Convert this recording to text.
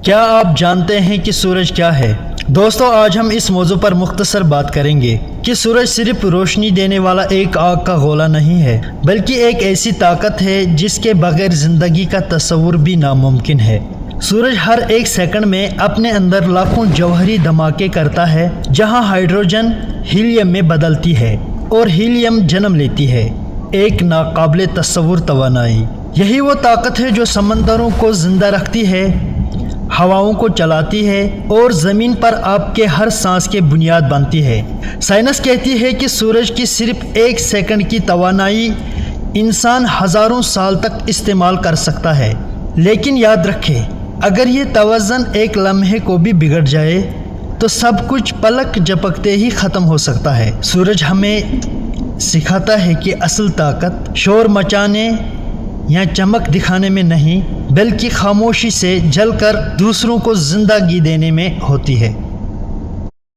کیا آپ جانتے ہیں کہ سورج کیا ہے؟ دوستو، آج ہم اس موضوع پر مختصر بات کریں گے کہ سورج صرف روشنی دینے والا ایک آگ کا گولہ نہیں ہے، بلکہ ایک ایسی طاقت ہے جس کے بغیر زندگی کا تصور بھی ناممکن ہے۔ سورج ہر ایک سیکنڈ میں اپنے اندر لاکھوں جوہری دھماکے کرتا ہے، جہاں ہائیڈروجن ہیلیم میں بدلتی ہے اور ہیلیم جنم لیتی ہے، ایک ناقابل تصور توانائی۔ یہی وہ طاقت ہے جو سمندروں کو زندہ رکھتی ہے، ہواؤں کو چلاتی ہے اور زمین پر آپ کے ہر سانس کی بنیاد بنتی ہے۔ سائنس کہتی ہے کہ سورج کی صرف ایک سیکنڈ کی توانائی انسان ہزاروں سال تک استعمال کر سکتا ہے، لیکن یاد رکھیں، اگر یہ توازن ایک لمحے کو بھی بگڑ جائے تو سب کچھ پلک جھپکتے ہی ختم ہو سکتا ہے۔ سورج ہمیں سکھاتا ہے کہ اصل طاقت شور مچانے یا چمک دکھانے میں نہیں، بلکہ خاموشی سے جل کر دوسروں کو زندگی دینے میں ہوتی ہے۔